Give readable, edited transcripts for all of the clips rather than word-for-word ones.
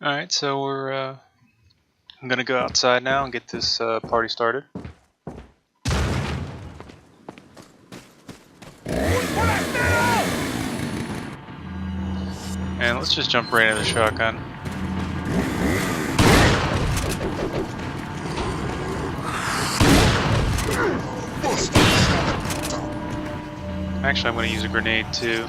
Alright, so I'm gonna go outside now and get this party started. And let's just jump right into the shotgun. Actually, I'm gonna use a grenade too.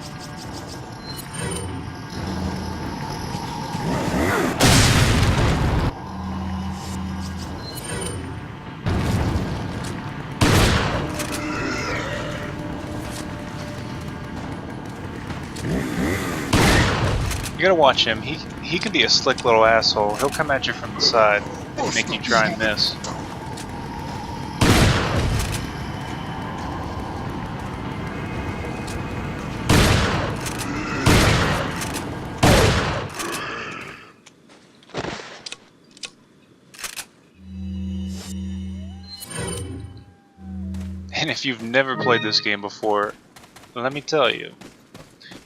You gotta watch him. He can be a slick little asshole. He'll come at you from the side and make you try and miss. And if you've never played this game before, let me tell you,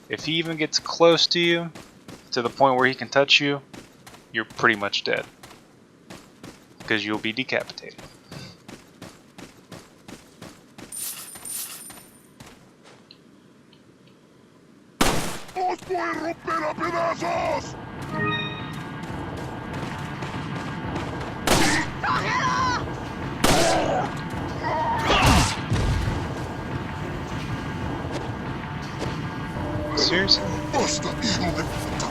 if he even gets close to you, to the point where he can touch you, you're pretty much dead. Because you'll be decapitated. ¡Os voy a romper a pedazos! Seriously? ¡Basta, hijo de puta!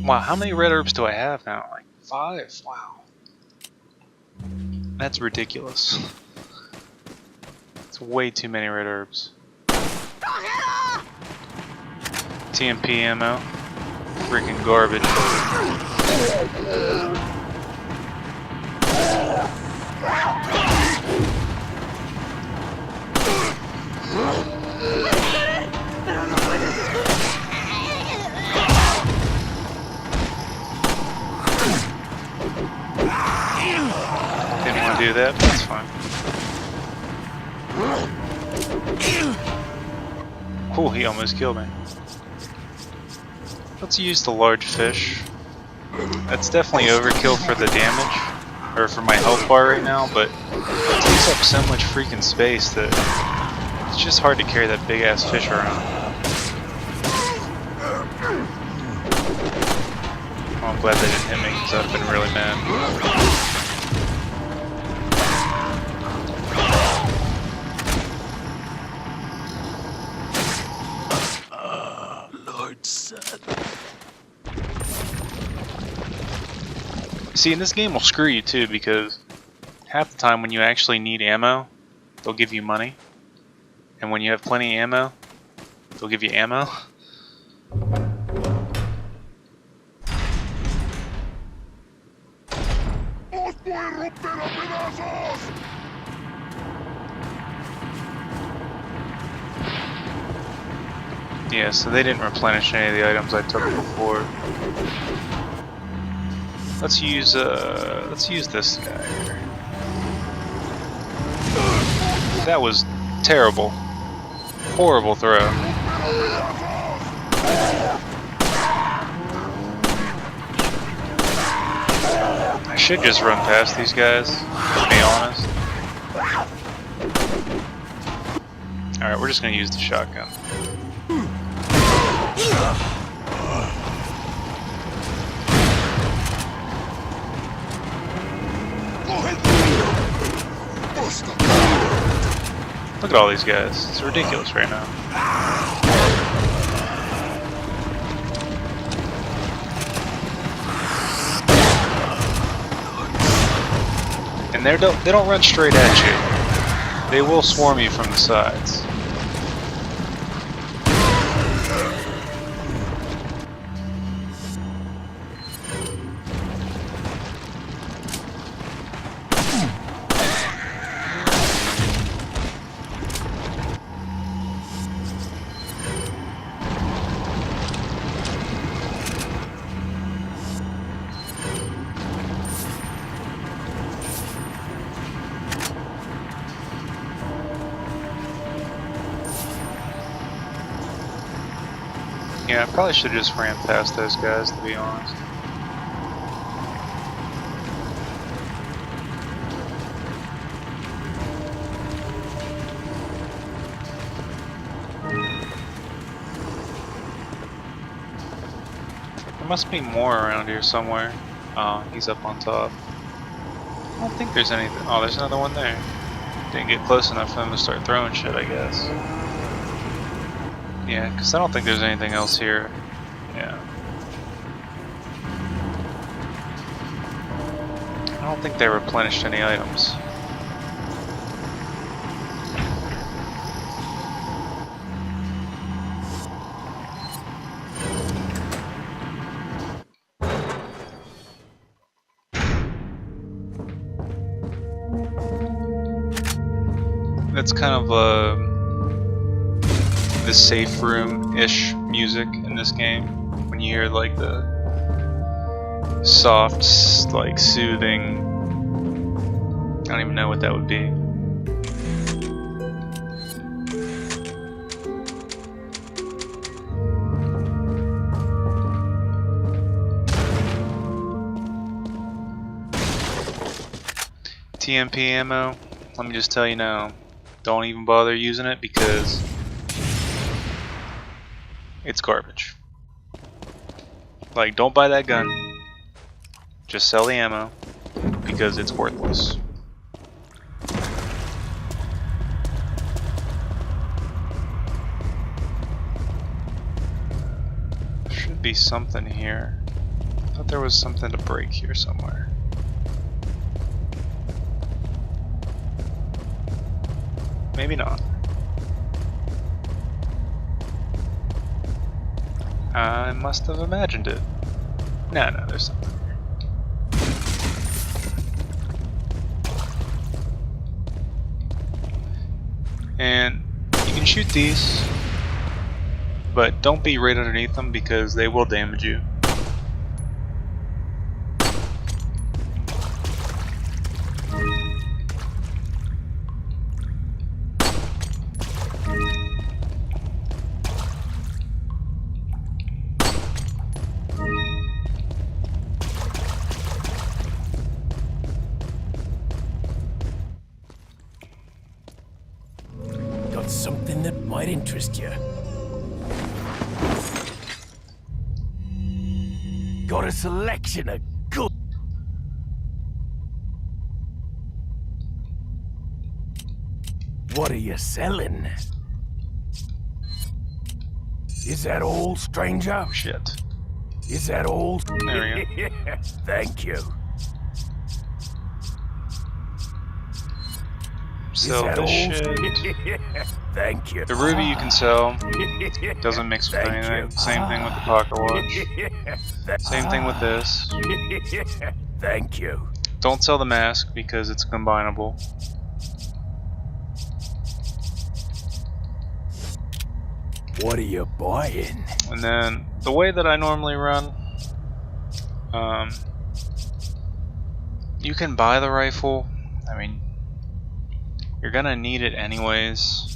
Wow, how many red herbs do I have now? Like 5? Wow. That's ridiculous. It's way too many red herbs. TMP ammo. Freaking garbage. Didn't want to do that, but that's fine. Oh, he almost killed me. Let's use the large fish. That's definitely overkill for the damage, or for my health bar right now, but it takes up so much freaking space that it's just hard to carry that big ass fish around. Oh, I'm glad they didn't hit me, because I'd have been really mad. See, and this game will screw you too, because half the time when you actually need ammo, they'll give you money. And when you have plenty of ammo, they'll give you ammo. ¡Os voy a romper a pedazos! Yeah, so they didn't replenish any of the items I took before. Let's use this guy here. That was terrible. Horrible throw. I should just run past these guys, to be honest. Alright, we're just gonna use the shotgun. Look at all these guys. It's ridiculous right now. And they don't run straight at you. They will swarm you from the sides. Yeah, I probably should have just ran past those guys, to be honest. There must be more around here somewhere. Oh, he's up on top. I don't think there's anything. Oh, there's another one there. Didn't get close enough for them to start throwing shit, I guess. Yeah, because I don't think there's anything else here. Yeah. I don't think they replenished any items. That's kind of the safe room-ish music in this game. When you hear like the soft, like soothing, I don't even know what that would be. TMP ammo, let me just tell you now, don't even bother using it because it's garbage. Like, don't buy that gun. Just sell the ammo because it's worthless. There should be something here. I thought there was something to break here somewhere. Maybe not. I must have imagined it. No, there's something here. And you can shoot these, but don't be right underneath them because they will damage you. Something that might interest you. Got a selection of good. What are you selling? Is that all, stranger? Oh, shit. Is that all? There we go. Thank you. Sell this shit. Thank you. The ruby you can sell. Doesn't mix with anything. Same thing with the pocket watch. Same thing with this. Thank you. Don't sell the mask because it's combinable. What are you buying? And then the way that I normally run, you can buy the rifle. I mean, you're gonna need it anyways.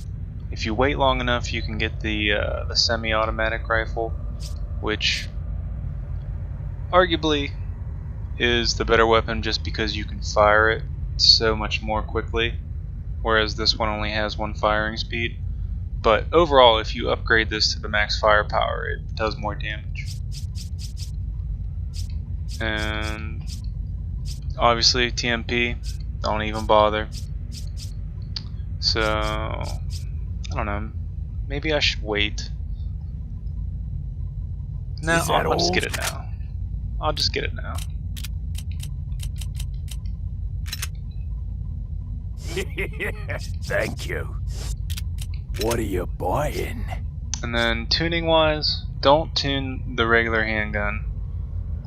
If you wait long enough, you can get the semi-automatic rifle, which arguably is the better weapon just because you can fire it so much more quickly, whereas this one only has one firing speed. But overall, if you upgrade this to the max firepower, it does more damage. And obviously TMP, don't even bother. So, I don't know, maybe I should wait. No, I'll just get it now. I'll just get it now. Thank you. What are you buying? And then tuning wise, don't tune the regular handgun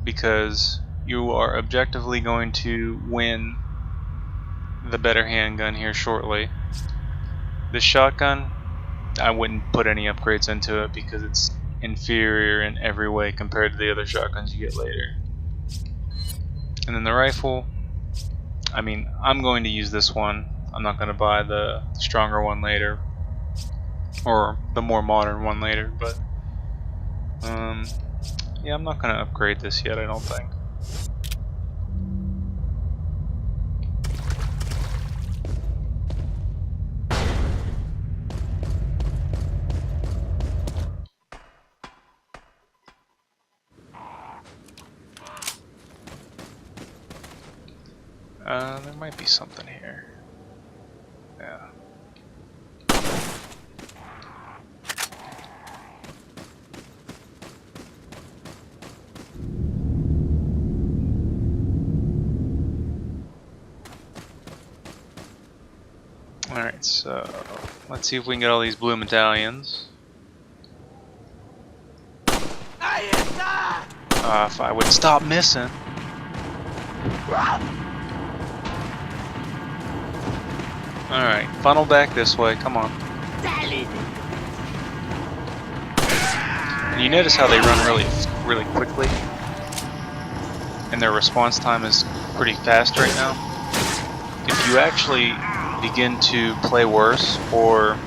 because you are objectively going to win the better handgun here shortly. This shotgun, I wouldn't put any upgrades into it because it's inferior in every way compared to the other shotguns you get later. And then the rifle, I mean, I'm going to use this one. I'm not going to buy the stronger one later, or the more modern one later, but Yeah, I'm not gonna upgrade this yet, I don't think. There might be something here. Yeah. Alright, so let's see if we can get all these blue medallions. If I would stop missing. Alright, funnel back this way, come on. And you notice how they run really quickly? And their response time is pretty fast right now. If you actually begin to play worse, or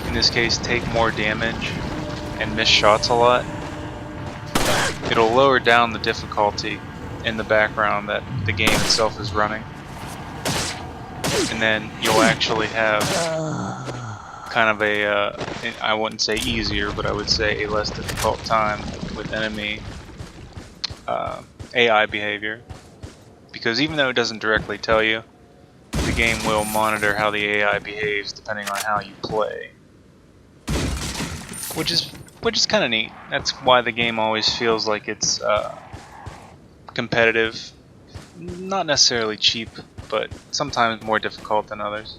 in this case take more damage and miss shots a lot, it'll lower down the difficulty in the background that the game itself is running. And then you'll actually have kind of a, I wouldn't say easier, but I would say a less difficult time with enemy AI behavior. Because even though it doesn't directly tell you, the game will monitor how the AI behaves depending on how you play. Which is kind of neat. That's why the game always feels like it's competitive. Not necessarily cheap, but sometimes more difficult than others.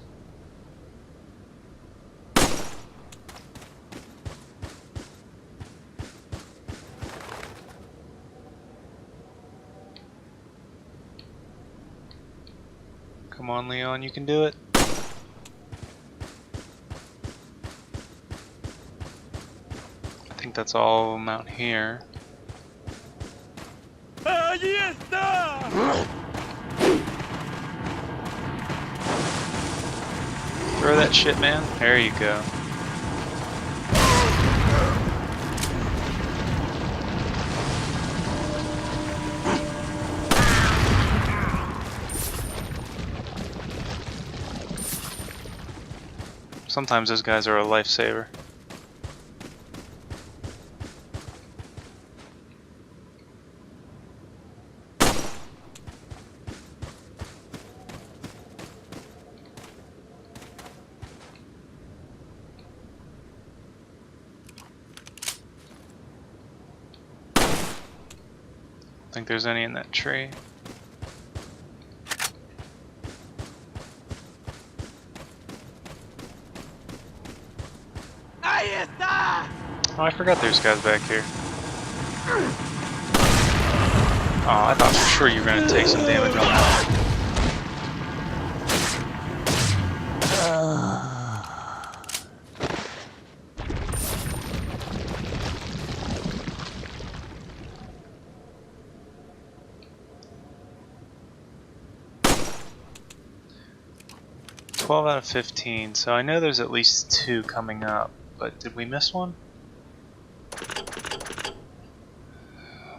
Come on, Leon, you can do it. I think that's all of them out here. Throw that shit, man. There you go. Sometimes those guys are a lifesaver. I think there's any in that tree. Oh, I forgot there's guys back here. Oh, I thought for sure you were going to take some damage on that. $12 out of 15, so I know there's at least 2 coming up, but did we miss one?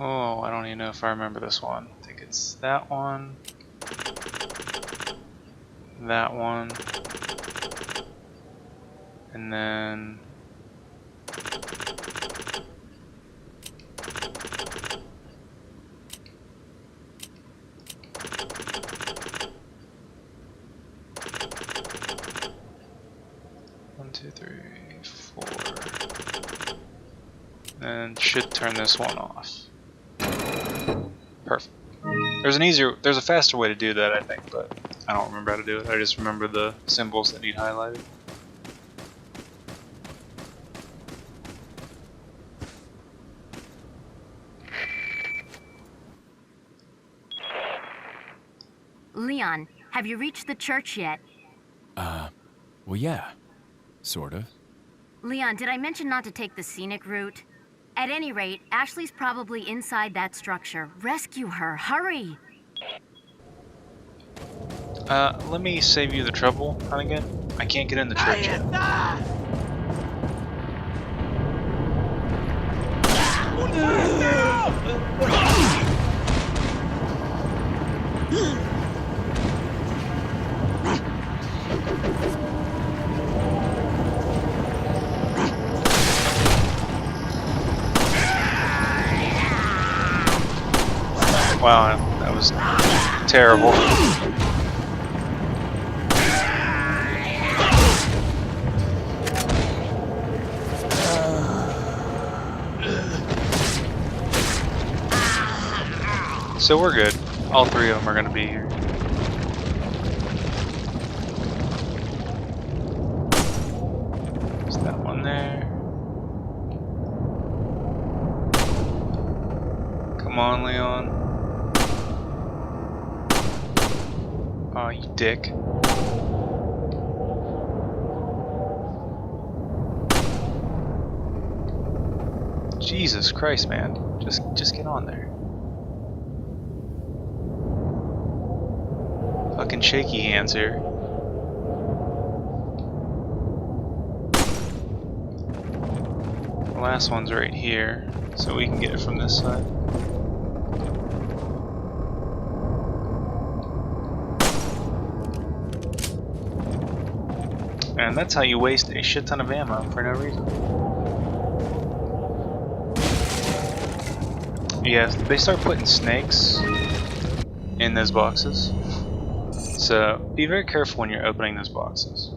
Oh, I don't even know if I remember this one. I think it's that one, and then one, two, three, four, and should turn this one off. Perfect. There's a faster way to do that, I think, but I don't remember how to do it. I just remember the symbols that need highlighted. Leon, have you reached the church yet? Well, yeah. Sort of. Leon, did I mention not to take the scenic route? At any rate, Ashley's probably inside that structure. Rescue her, hurry! Let me save you the trouble, Hunnigan. I can't get in the church yet. Wow, that was terrible. So we're good. All three of them are going to be here. There's that one there. Come on, Leon. Oh, you dick. Jesus Christ, man. Just get on there. Fucking shaky hands here. The last one's right here, so we can get it from this side. And that's how you waste a shit ton of ammo for no reason. Yes, they start putting snakes in those boxes. So be very careful when you're opening those boxes.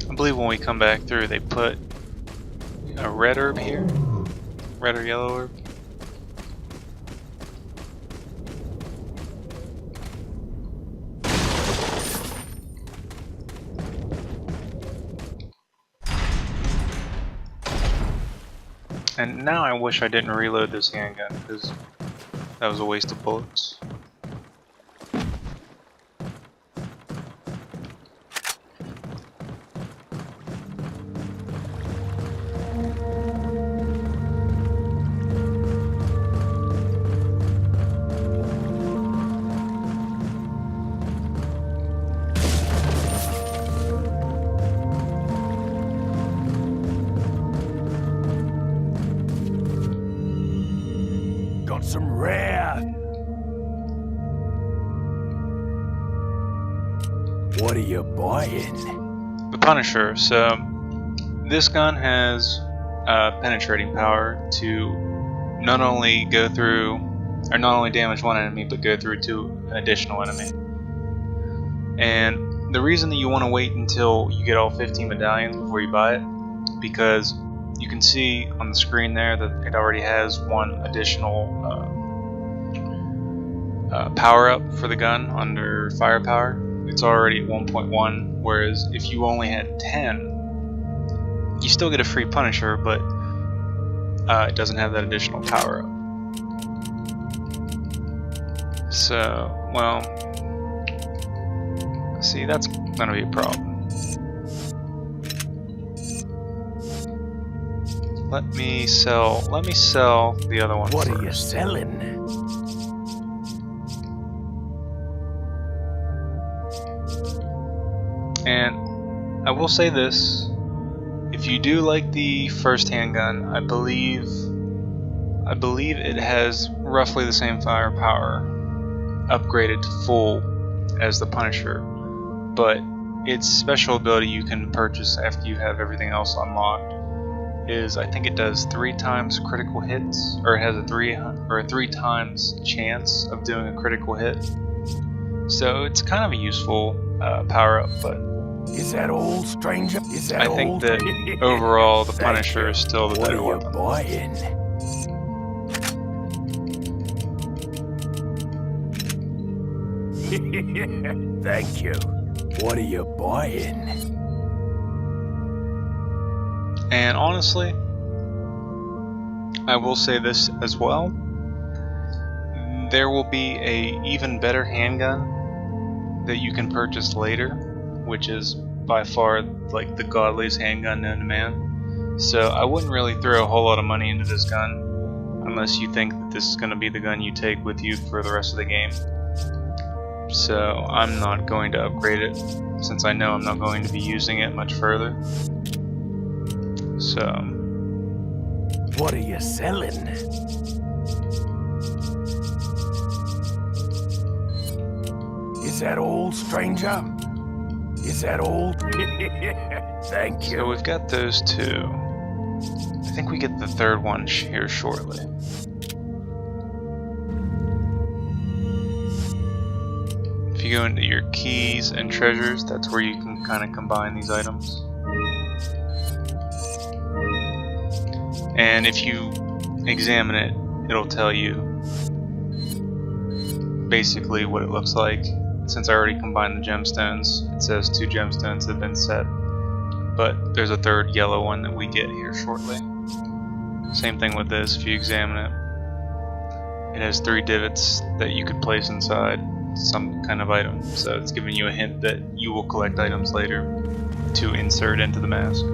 I believe when we come back through, they put a red herb here, red or yellow herb. And now I wish I didn't reload this handgun, because that was a waste of bullets. Got some rare. What are you buying? The Punisher. So this gun has penetrating power to not only go through, or not only damage one enemy, but go through to an additional enemy. And the reason that you want to wait until you get all 15 medallions before you buy it, because you can see on the screen there that it already has one additional power up for the gun under firepower. It's already at 1.1, whereas if you only had 10, you still get a free Punisher, but it doesn't have that additional power up. So, well, see, that's gonna be a problem. Let me sell the other one What first. are you selling? And I will say this, if you do like the first handgun, I believe it has roughly the same firepower upgraded to full as the Punisher, but its special ability you can purchase after you have everything else unlocked is, I think it does 3 times critical hits, or it has a 3 times chance of doing a critical hit. So it's kind of a useful power up, but Is that all, stranger? Is that I all? think that overall the Thank Punisher you. is still the What better are you weapon. buying? Thank you. What are you buying? And honestly, I will say this as well. There will be a even better handgun that you can purchase later, which is by far like the godliest handgun known to man. So I wouldn't really throw a whole lot of money into this gun unless you think that this is going to be the gun you take with you for the rest of the game. So I'm not going to upgrade it since I know I'm not going to be using it much further. So What are you selling? Is that all, stranger? Is that all? Thank So you. we've got those two. I think we get the third one here shortly. If you go into your keys and treasures, that's where you can kind of combine these items. And if you examine it, it'll tell you basically what it looks like. Since I already combined the gemstones, it says 2 gemstones have been set. But there's a third yellow one that we get here shortly. Same thing with this, if you examine it. It has 3 divots that you could place inside some kind of item. So it's giving you a hint that you will collect items later to insert into the mask.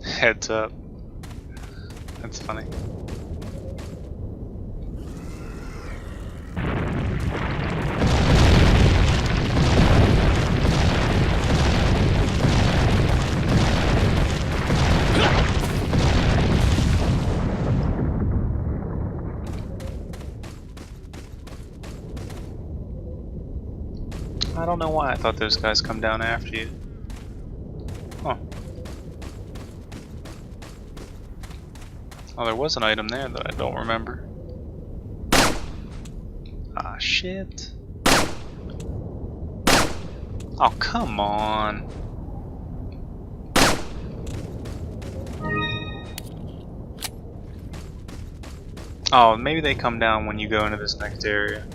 Heads up. That's funny. I don't know why I thought those guys come down after you. Huh. Oh, there was an item there that I don't remember. Ah, shit. Oh, come on. Oh, maybe they come down when you go into this next area.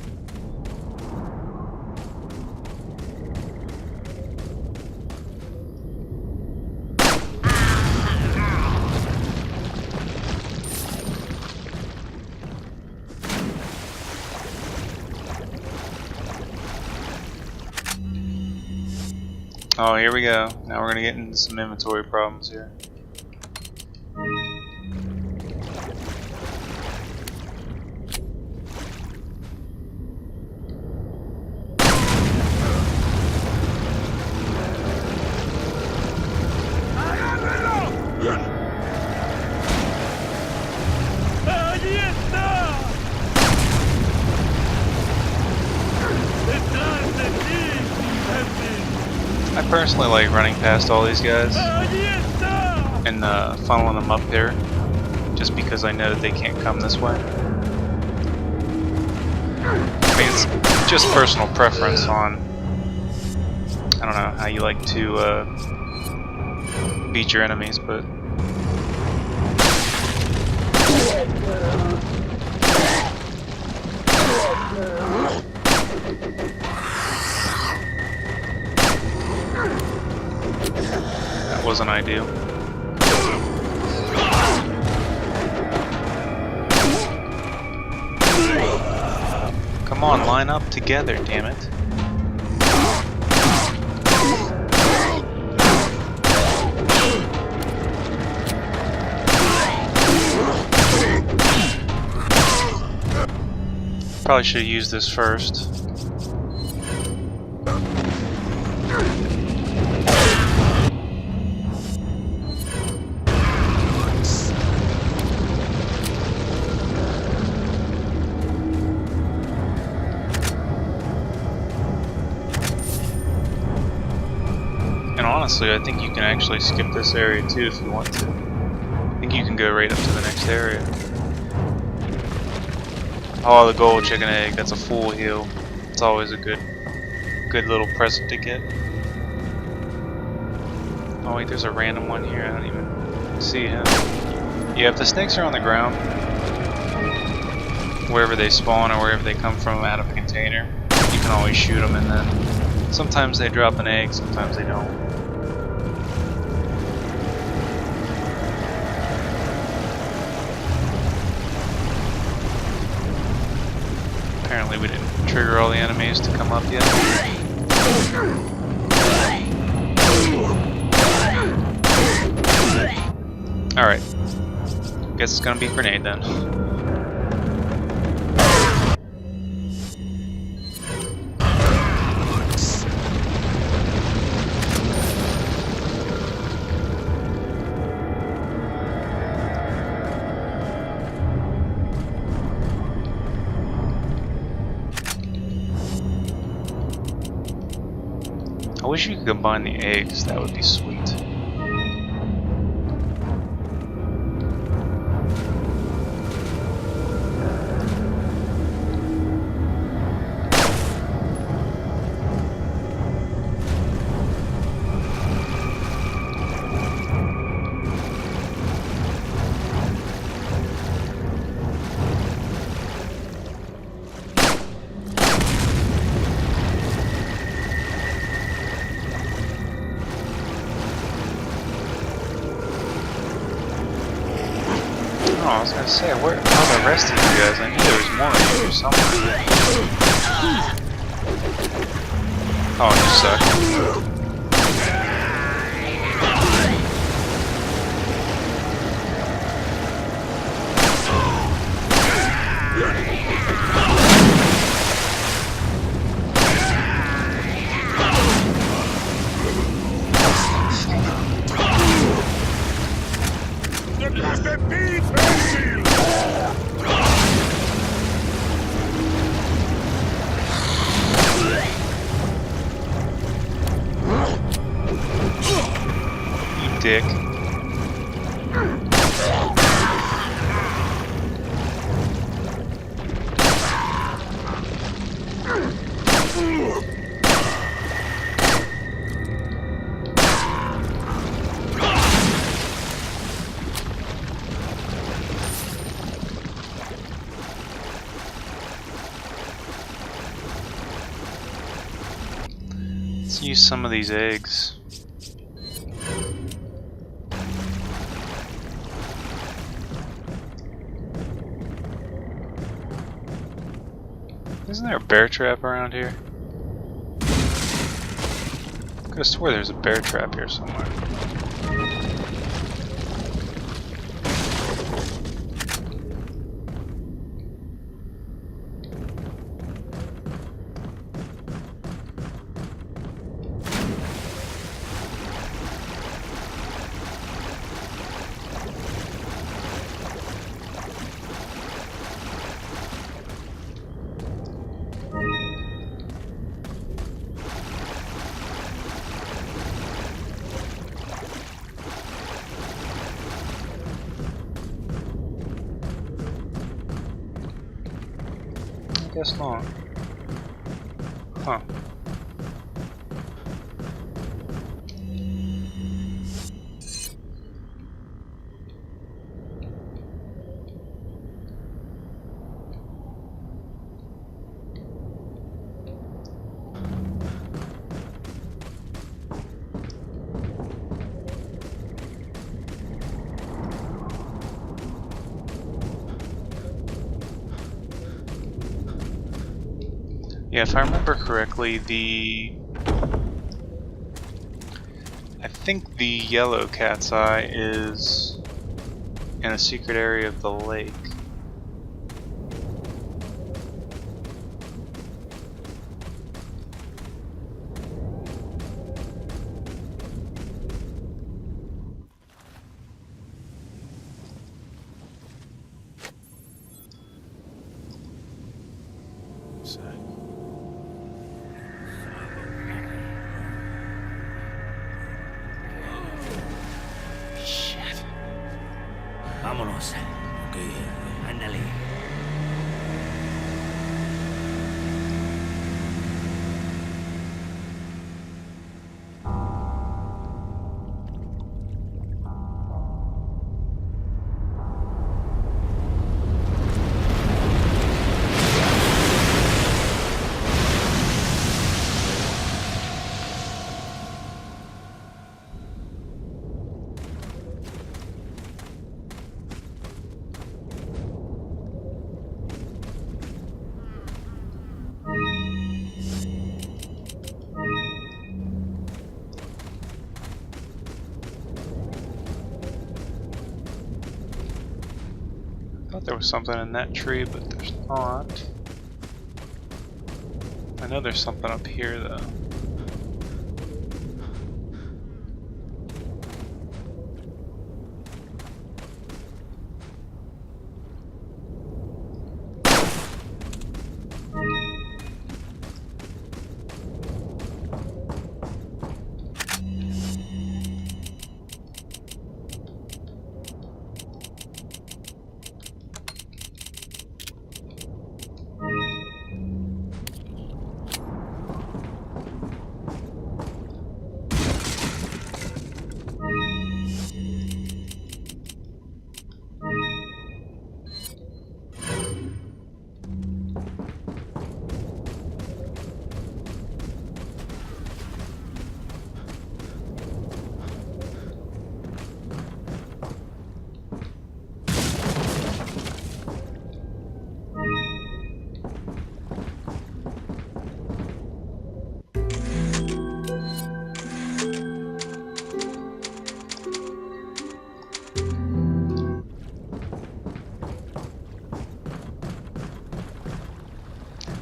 Oh, here we go. Now we're gonna get into some inventory problems here. personally like running past all these guys and funneling them up there, just because I know that they can't come this way. I mean, it's just personal preference on, I don't know how you like to beat your enemies, but that wasn't ideal. Come on, line up together, damn it. Probably should have used this first. And honestly, I think you can actually skip this area too if you want to. I think you can go right up to the next area. Oh, the gold chicken egg, that's a full heal. It's always a good little present to get. Oh wait, there's a random one here, I don't even see him. Yeah, if the snakes are on the ground, wherever they spawn or wherever they come from out of a container, you can always shoot them, and then sometimes they drop an egg, sometimes they don't. Apparently we didn't trigger all the enemies to come up yet. Alright. Guess it's gonna be grenade then. I wish you could combine the eggs, that would be sweet. Oh, I was gonna say, where are the rest of you guys? I knew there was more of you somewhere. Oh, you suck. ¡Detrás de ti, imbécil! You dick. Let's use some of these eggs. Isn't there a bear trap around here? I could have swore there's a bear trap here somewhere. Guess not. Huh. Yeah, if I remember correctly, I think the yellow cat's eye is in a secret area of the lake. Shit. Vámonos. Ok, ándale. I thought there was something in that tree, but there's not. I know there's something up here though.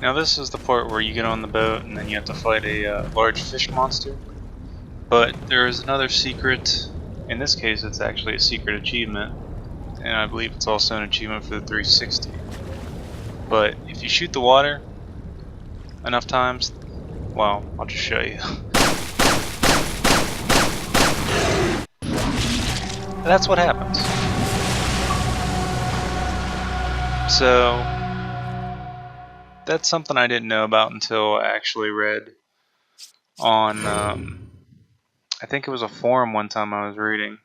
Now this is the part where you get on the boat and then you have to fight a large fish monster. But there is another secret. In this case, it's actually a secret achievement, and I believe it's also an achievement for the 360. But if you shoot the water enough times, well, I'll just show you. That's what happens. So that's something I didn't know about until I actually read on, I think it was a forum one time I was reading.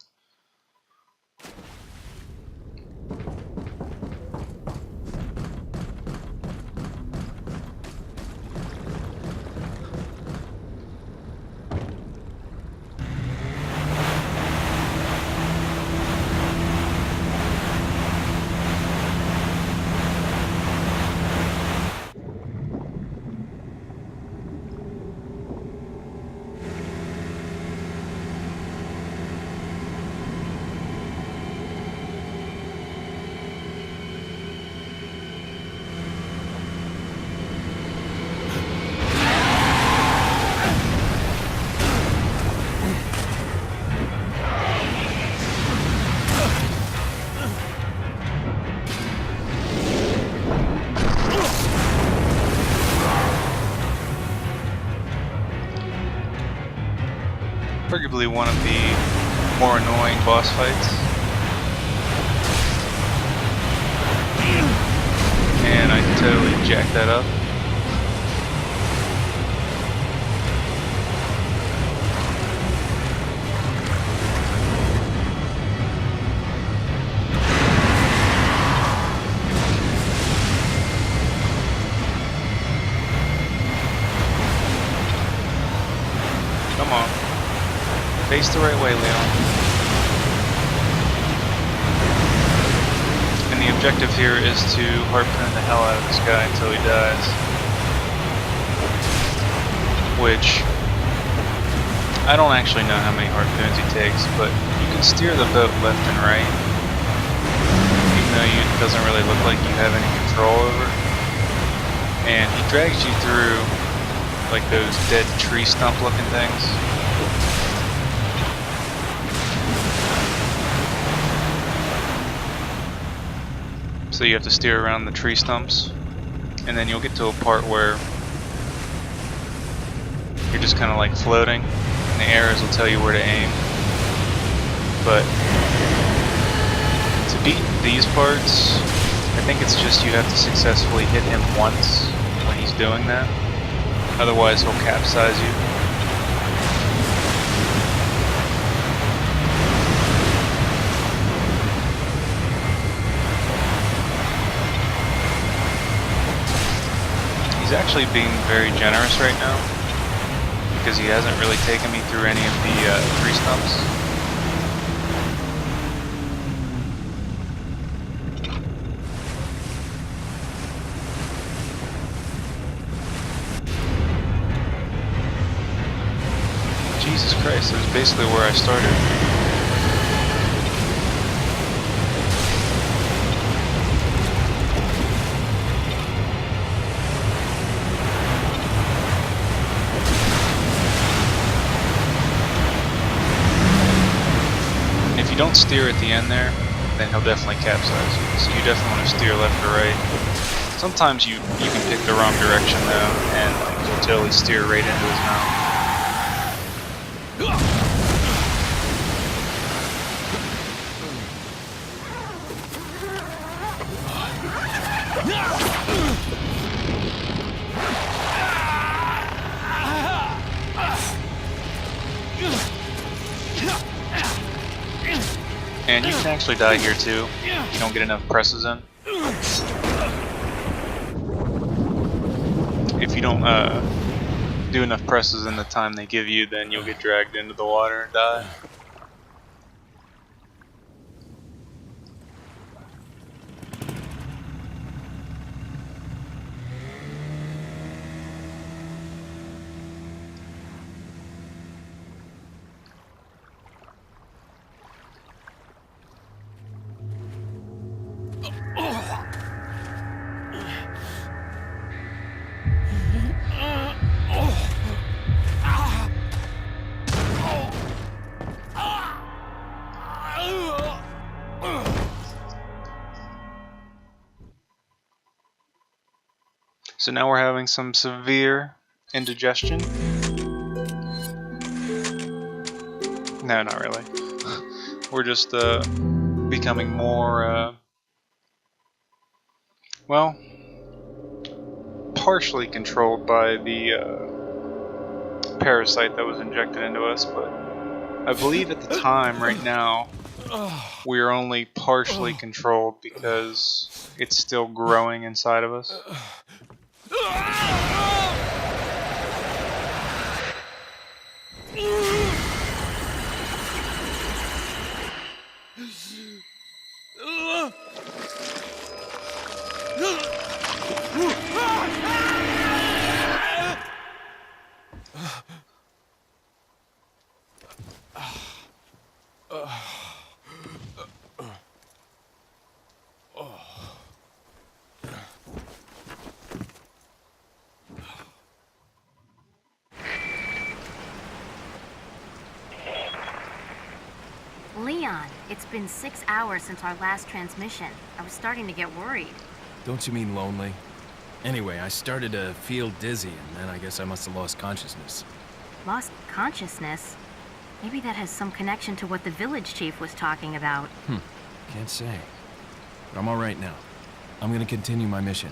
Arguably one of the more annoying boss fights. and I totally jacked that up. Come on. Face the right way, Leon. And the objective here is to harpoon the hell out of this guy until he dies. Which, I don't actually know how many harpoons he takes, but you can steer the boat left and right, even though it doesn't really look like you have any control over it. And he drags you through like those dead tree stump looking things. So you have to steer around the tree stumps, and then you'll get to a part where you're just kind of like floating, and the arrows will tell you where to aim. But to beat these parts, I think it's just you have to successfully hit him once when he's doing that. Otherwise, he'll capsize you. He's actually being very generous right now because he hasn't really taken me through any of the tree stumps. Jesus Christ, it was basically where I started. If you don't steer at the end there, then he'll definitely capsize you. So you definitely want to steer left or right. Sometimes you can pick the wrong direction though, and you'll totally steer right into his mouth. And you can actually die here too, if you don't get enough presses in. If you don't do enough presses in the time they give you, then you'll get dragged into the water and die. So now we're having some severe indigestion. No, not really. We're just becoming more, well, partially controlled by the parasite that was injected into us, but I believe at the time, right now, we are only partially controlled because it's still growing inside of us. Leon, it's been 6 hours since our last transmission. I was starting to get worried. Don't you mean lonely? Anyway, I started to feel dizzy, and then I guess I must have lost consciousness. Lost consciousness? Maybe that has some connection to what the village chief was talking about. Can't say. But I'm all right now. I'm gonna continue my mission.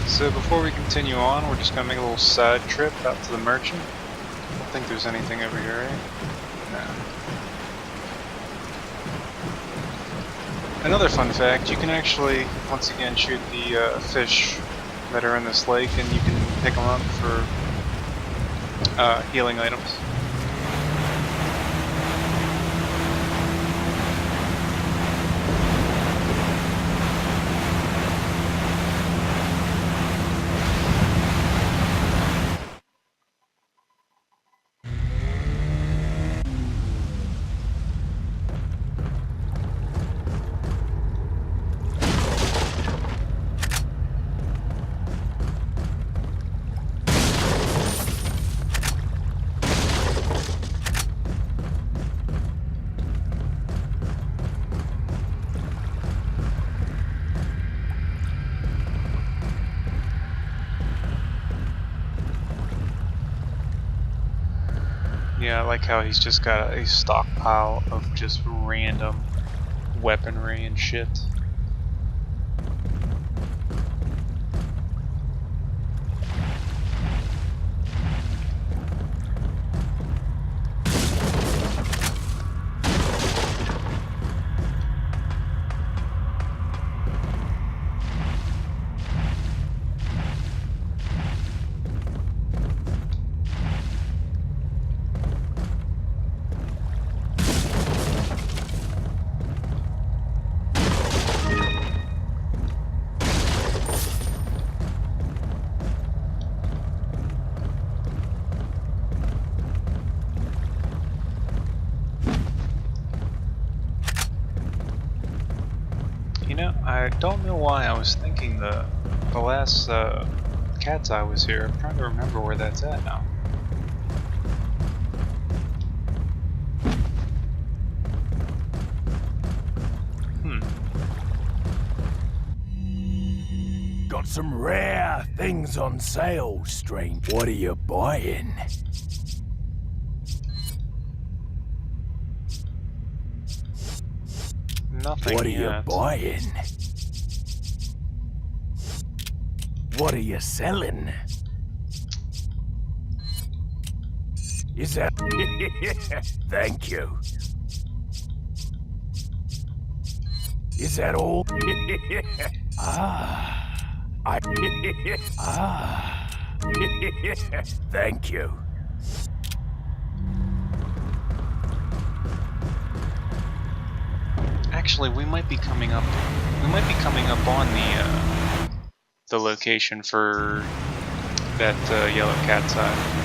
So before we continue on, we're just gonna make a little side trip out to the merchant. I don't think there's anything over here, right? No. Another fun fact, you can actually, once again, shoot the fish that are in this lake, and you can pick them up for healing items. Yeah, I like how he's just got a stockpile of just random weaponry and shit. I don't know why I was thinking the last Cat's Eye was here. I'm trying to remember where that's at now. Got some rare things on sale, strange. What are you buying? Nothing What are yet. you buying? What are you selling? Is that... Thank you. Is that all? Thank you. Actually, we might be coming up. We might be coming up on the location for that yellow Cat's Eye.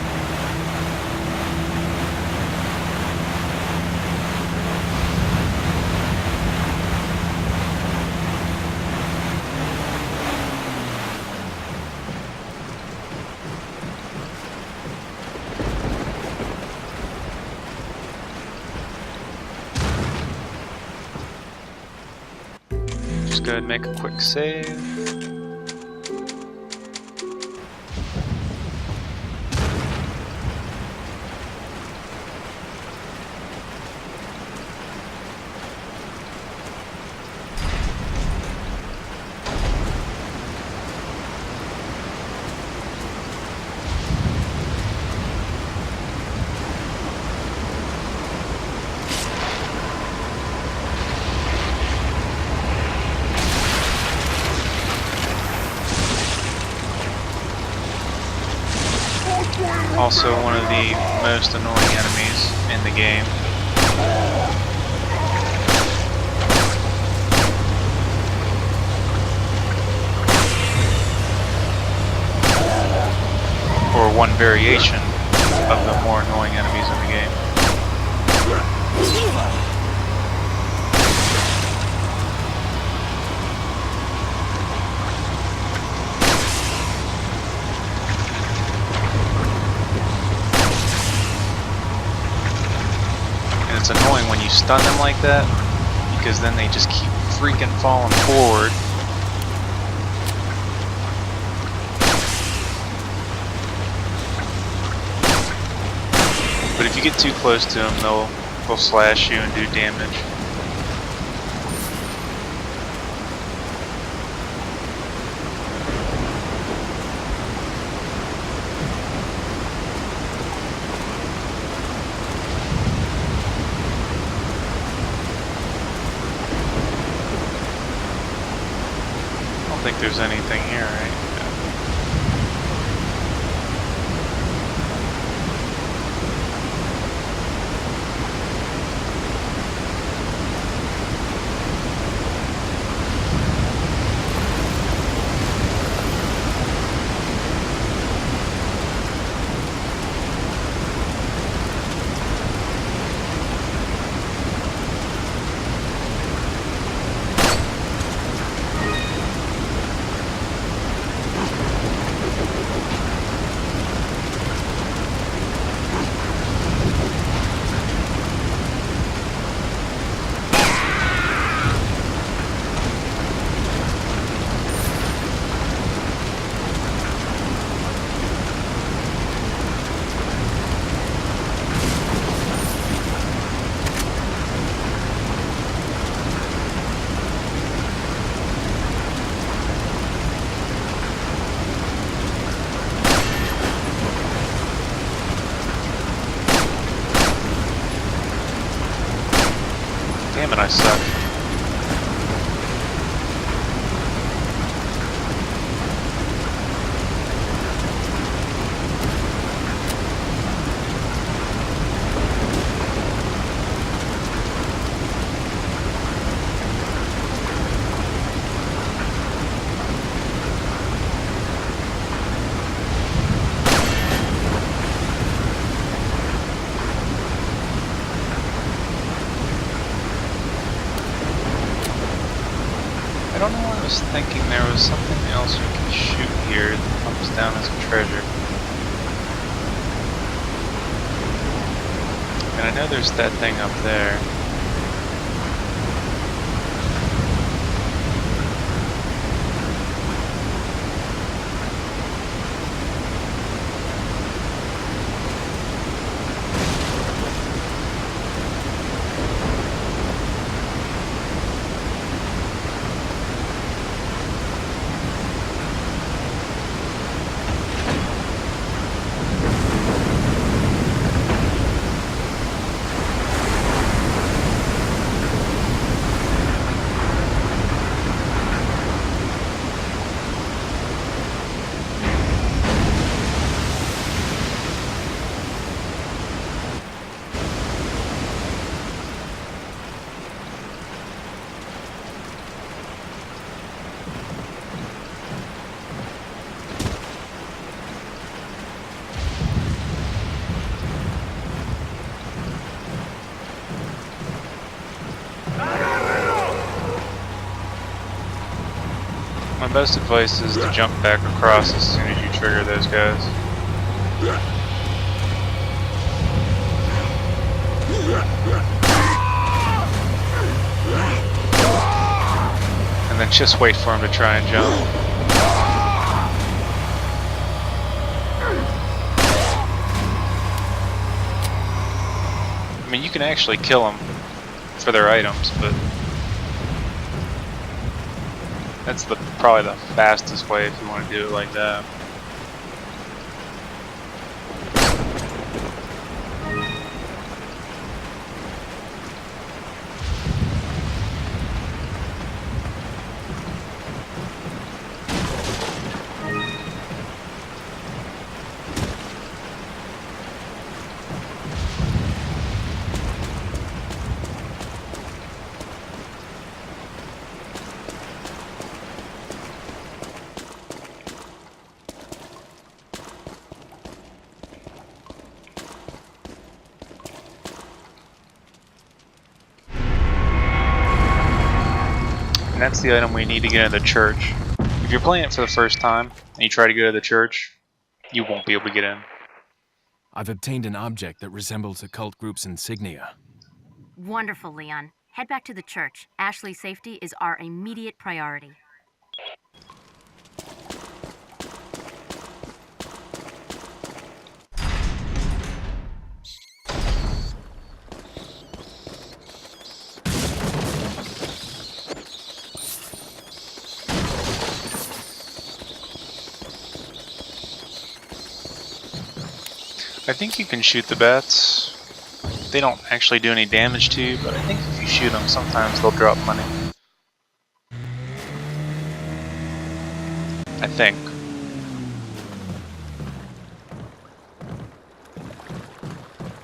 Just go ahead and make a quick save. Also one of the most annoying enemies in the game. Or one variation of the more annoying enemies in the game. And it's annoying when you stun them like that, because then they just keep freaking falling forward. But if you get too close to them, they'll slash you and do damage. I don't think there's anything here, right? Damn it, I suck. I don't know why I was thinking there was something else you can shoot here that comes down as a treasure. And I know there's that thing up there. My best advice is to jump back across as soon as you trigger those guys. And then just wait for him to try and jump. I mean, you can actually kill them for their items, but that's probably the fastest way if you want to do it like that. that's the item we need to get into the church. If you're playing it for the first time and you try to go to the church, you won't be able to get in. I've obtained an object that resembles a cult group's insignia. Wonderful, Leon. Head back to the church. Ashley's safety is our immediate priority. I think you can shoot the bats. They don't actually do any damage to you, but I think if you shoot them, sometimes they'll drop money. I think.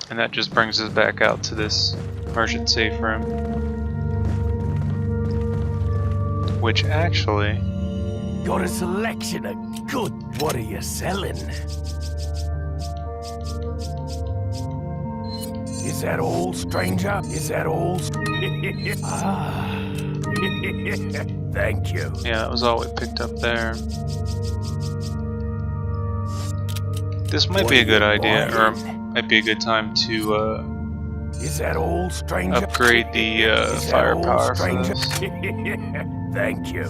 And that just brings us back out to this merchant safe room. Which actually... Got a selection of good. What are you selling? Is that all, stranger? Is that all? Ah. Thank you. Yeah, that was all we picked up there. This might be a good idea, or might be a good time to Is that all, stranger? upgrade the Is that all, firepower for stranger? this. Thank you.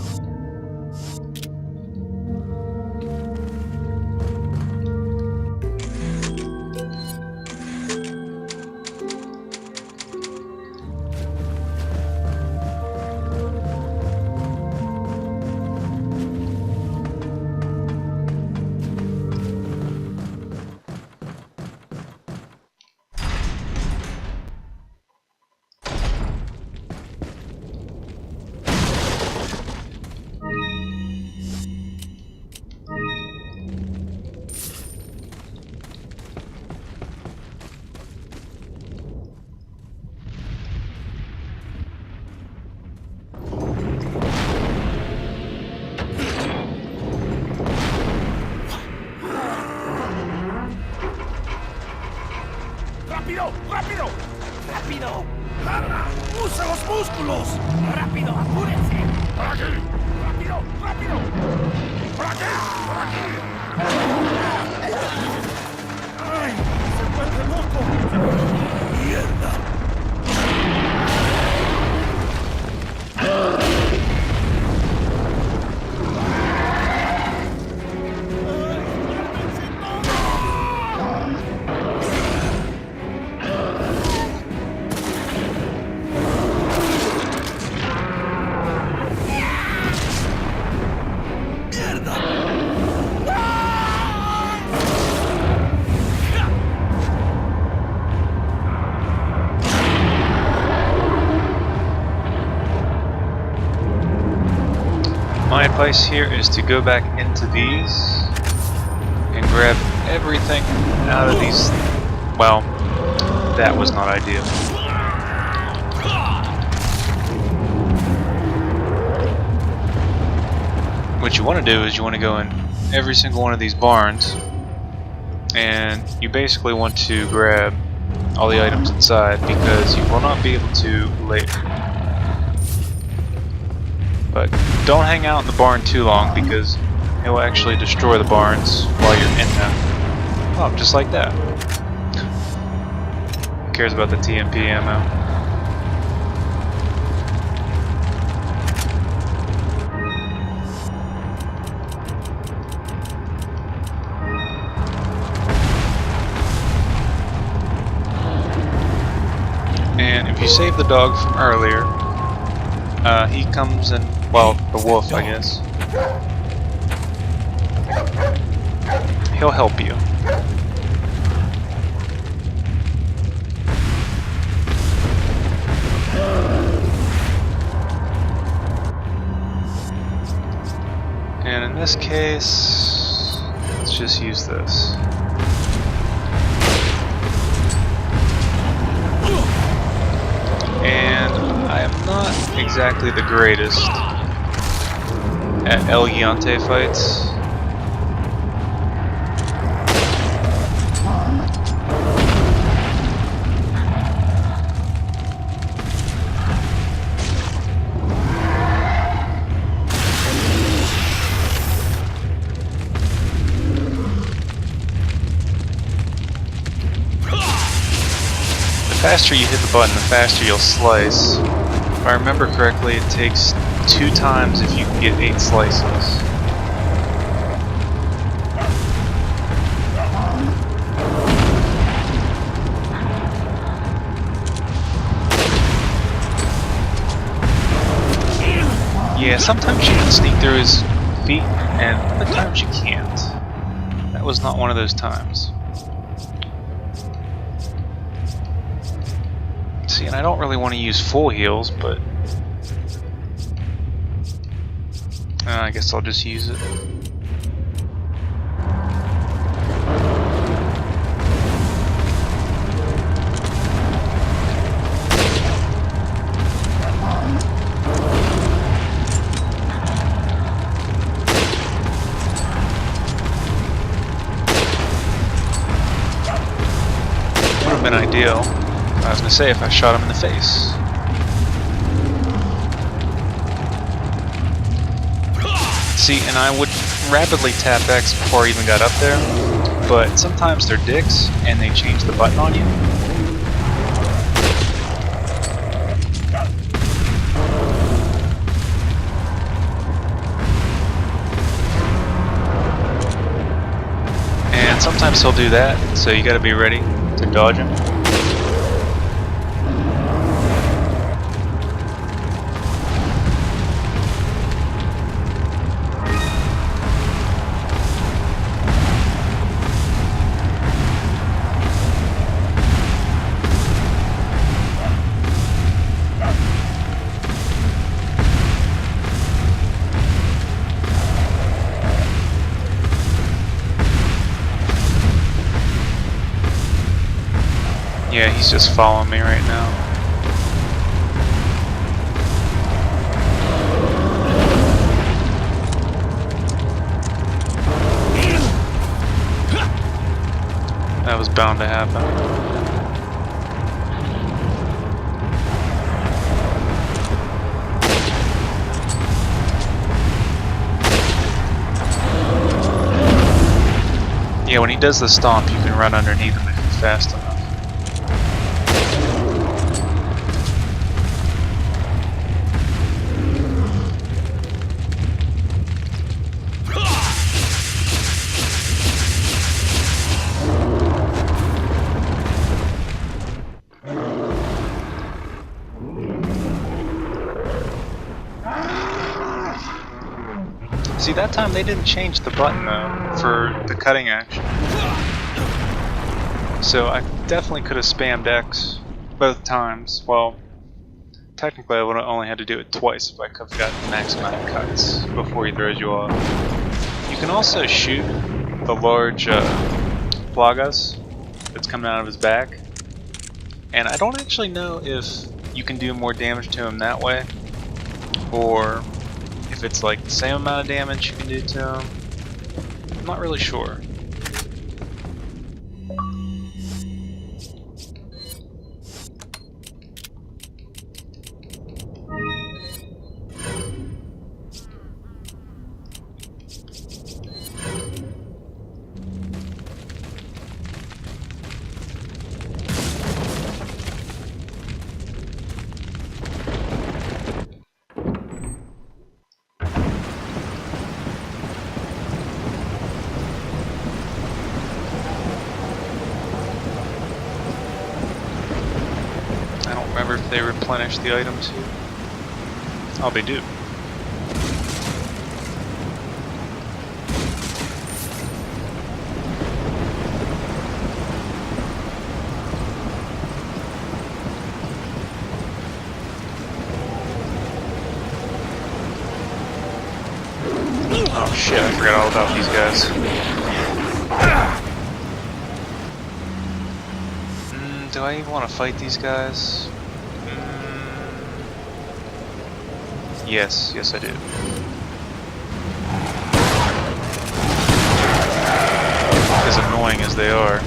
¡Rápido! ¡Rápido! ¡Rápido! ¡Larra! ¡Usa los músculos! ¡Rápido! ¡Apúrense! ¡Por aquí! ¡Rápido! ¡Rápido! ¡Por aquí! ¡Por aquí! ¡Ay! ¡Se vuelve loco! ¡Mierda! My advice here is to go back into these and grab everything out of these. Well, that was not ideal. What you want to do is you want to go in every single one of these barns, and you basically want to grab all the items inside because you will not be able to later. But don't hang out in the barn too long because it will actually destroy the barns while you're in them. Oh, just like that. Who cares about the TMP ammo? And if you save the dog from earlier, he comes and, well, the wolf, I guess. He'll help you. And in this case, let's just use this. And I am not exactly the greatest at El Gigante fights. faster you hit the button, the faster you'll slice. If I remember correctly, it takes 2 times if you can get 8 slices. Yeah, sometimes you can sneak through his feet, and other times you can't. That was not one of those times. See, and I don't really want to use full heals, but I guess I'll just use it. Would have been ideal. I was gonna say if I shot him in the face. See, and I would rapidly tap X before I even got up there, but sometimes they're dicks and they change the button on you. And sometimes he'll do that, so you gotta be ready to dodge him. Yeah, he's just following me right now. That was bound to happen. Yeah, when he does the stomp, you can run underneath him if you're fast enough. See, that time they didn't change the button though for the cutting action. So I definitely could have spammed X both times. Well, technically I would have only had to do it twice if I could have gotten the max amount of cuts before he throws you off. You can also shoot the large plagas that's coming out of his back. And I don't actually know if you can do more damage to him that way, or if it's like the same amount of damage you can do to him. I'm not really sure. Remember if they replenish the items here? Oh, they do. Oh shit, I forgot all about these guys. Do I even want to fight these guys? Yes, yes I do. As annoying as they are.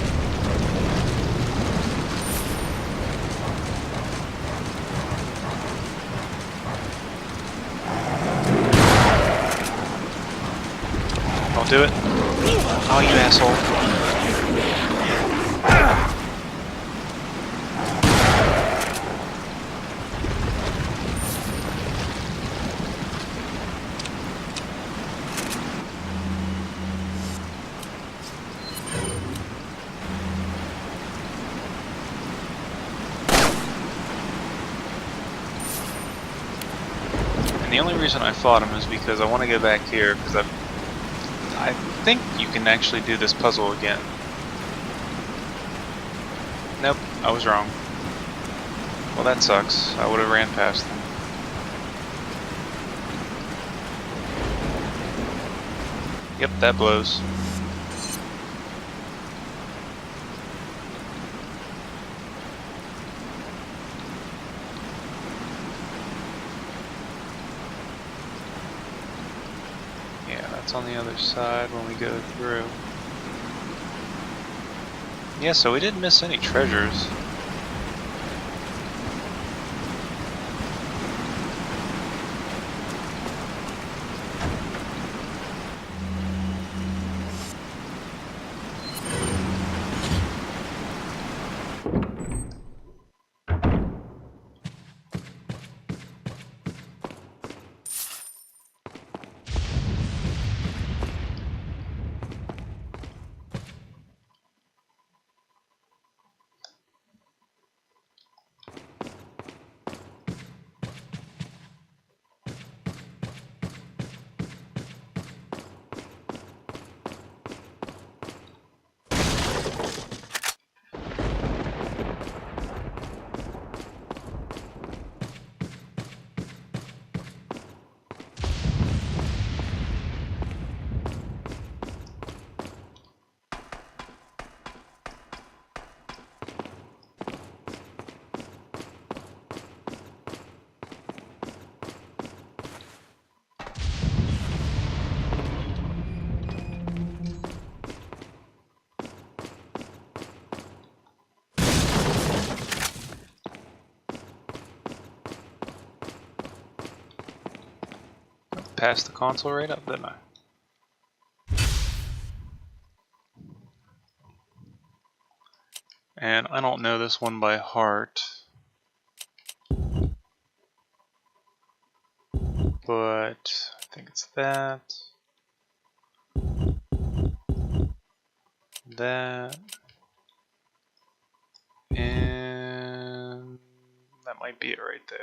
Don't do it. Oh, you asshole. the only reason I fought him is because I want to go back here, because I think you can actually do this puzzle again. Nope, I was wrong. Well, that sucks. I would have ran past them. Yep, that blows. Yeah, that's on the other side when we go through. Yeah, so we didn't miss any treasures. Passed the console right up, didn't I? And I don't know this one by heart, but I think it's that, and that might be it right there.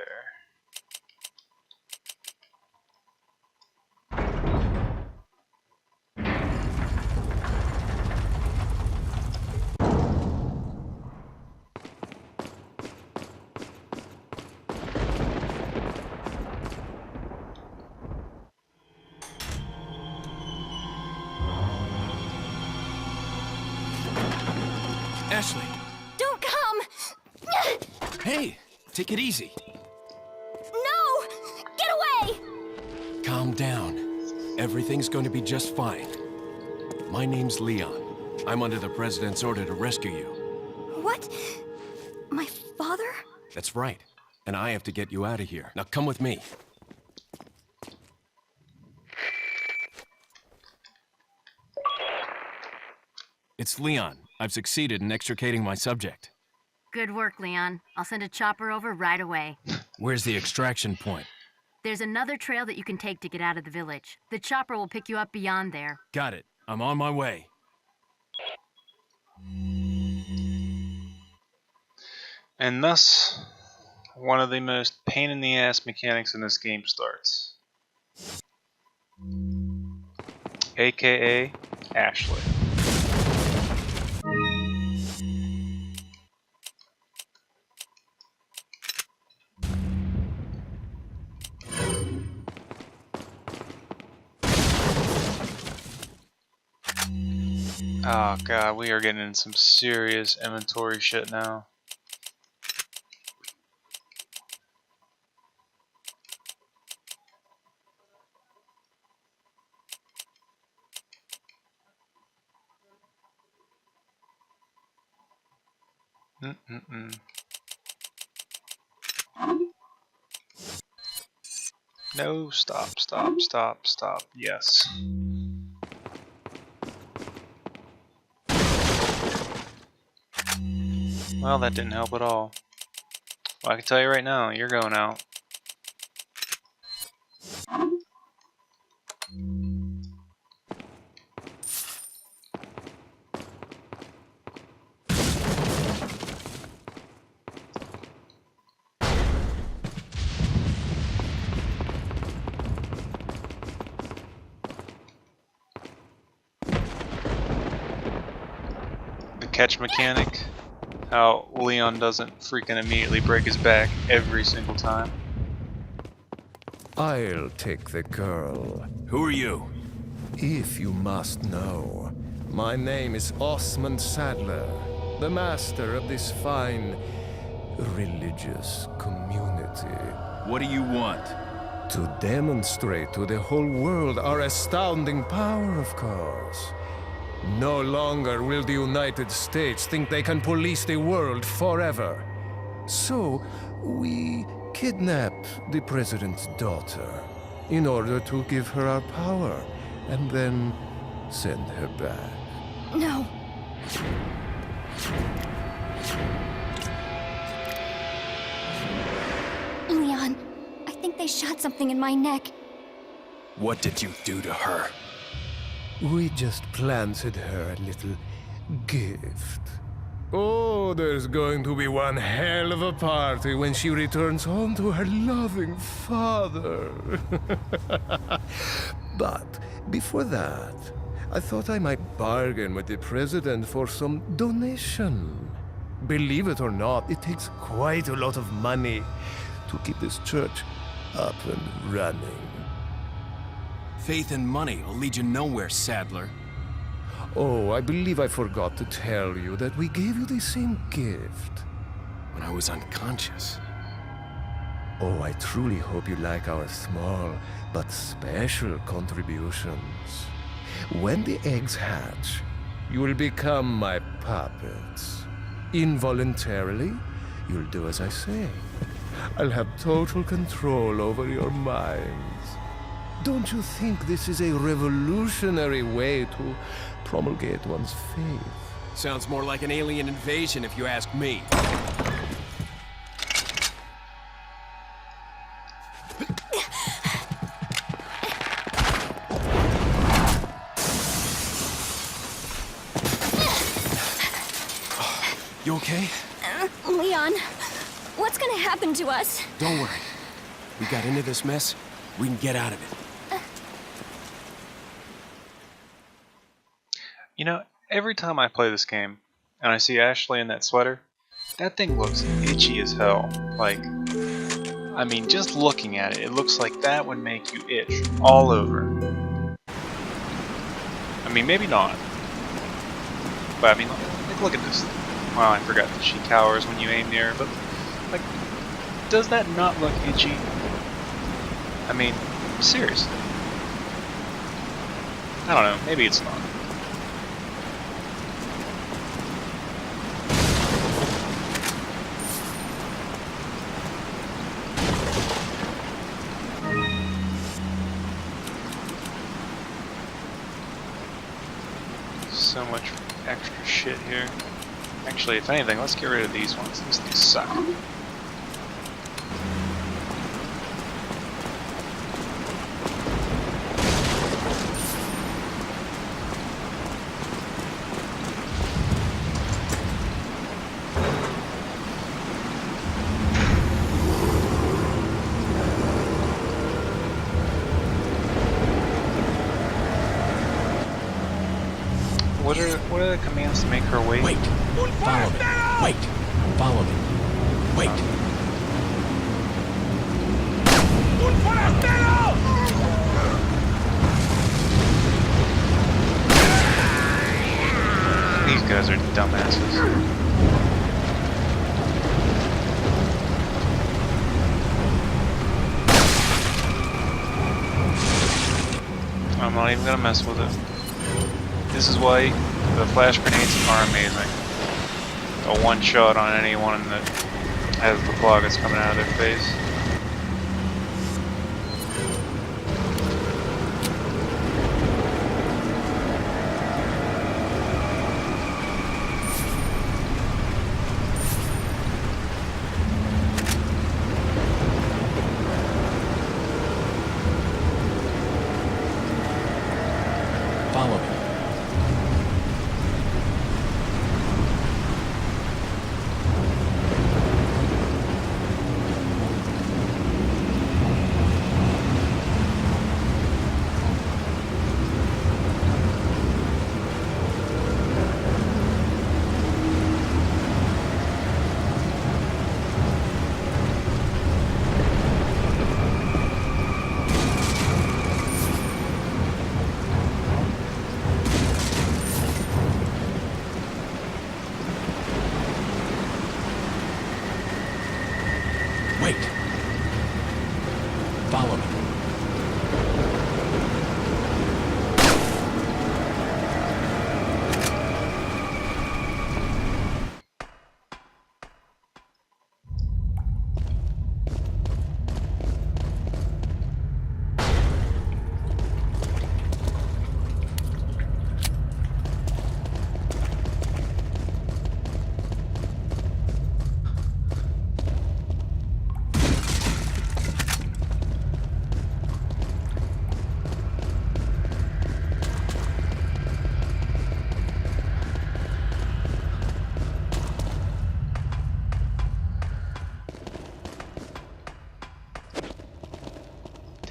Ashley! Don't come! Hey! Take it easy. No! Get away! Calm down. Everything's going to be just fine. My name's Leon. I'm under the President's order to rescue you. What? My father? That's right. And I have to get you out of here. Now come with me. It's Leon. I've succeeded in extricating my subject. Good work, Leon. I'll send a chopper over right away. Where's the extraction point? There's another trail that you can take to get out of the village. The chopper will pick you up beyond there. Got it. I'm on my way. And thus, one of the most pain-in-the-ass mechanics in this game starts. AKA Ashley. Oh god, we are getting in some serious inventory shit now. No, stop, stop, stop, stop. Yes. Well, that didn't help at all. Well, I can tell you right now, you're going out. catch mechanic. How Leon doesn't freaking immediately break his back every single time. I'll take the girl. Who are you? If you must know, my name is Osmond Sadler, the master of this fine religious community. What do you want? To demonstrate to the whole world our astounding power, of course. No longer will the United States think they can police the world forever. So, we kidnap the president's daughter in order to give her our power and then send her back. No. Leon, I think they shot something in my neck. What did you do to her? We just planted her a little gift. Oh, there's going to be one hell of a party when she returns home to her loving father. But before that, I thought I might bargain with the president for some donation. Believe it or not, it takes quite a lot of money to keep this church up and running. Faith and money will lead you nowhere, Sadler. Oh, I believe I forgot to tell you that we gave you the same gift. When I was unconscious. Oh, I truly hope you like our small but special contributions. When the eggs hatch, you will become my puppets. Involuntarily, you'll do as I say. I'll have total control over your minds. Don't you think this is a revolutionary way to promulgate one's faith? Sounds more like an alien invasion if you ask me. You okay? Leon, what's gonna happen to us? Don't worry. We got into this mess. We can get out of it. You know, every time I play this game and I see Ashley in that sweater, that thing looks itchy as hell. Like, I mean, just looking at it, it looks like that would make you itch all over. I mean, maybe not. But I mean, like, look at this thing. Well, I forgot that she cowers when you aim near her, but, like, does that not look itchy? I mean, seriously. I don't know, maybe it's not. So much extra shit here. Actually, if anything, let's get rid of these ones. These things suck. What are the commands to make her wait? Wait. Follow me. Wait. Follow me. Wait. ¡Un forastero! These guys are dumbasses. I'm not even gonna mess with it. This is why the flash grenades are amazing. A one shot on anyone that has the fog that's coming out of their face. Follow me.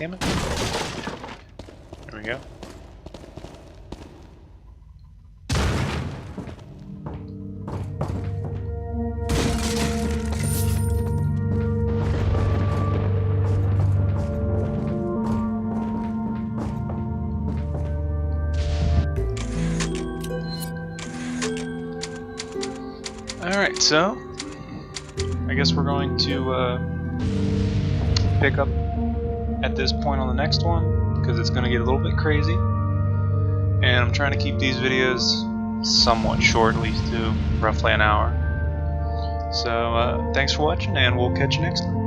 Damn it. There we go. Alright, so I guess we're going to pick up at this point on the next one, because it's going to get a little bit crazy. And I'm trying to keep these videos somewhat short, at least to roughly an hour. So thanks for watching, and we'll catch you next time.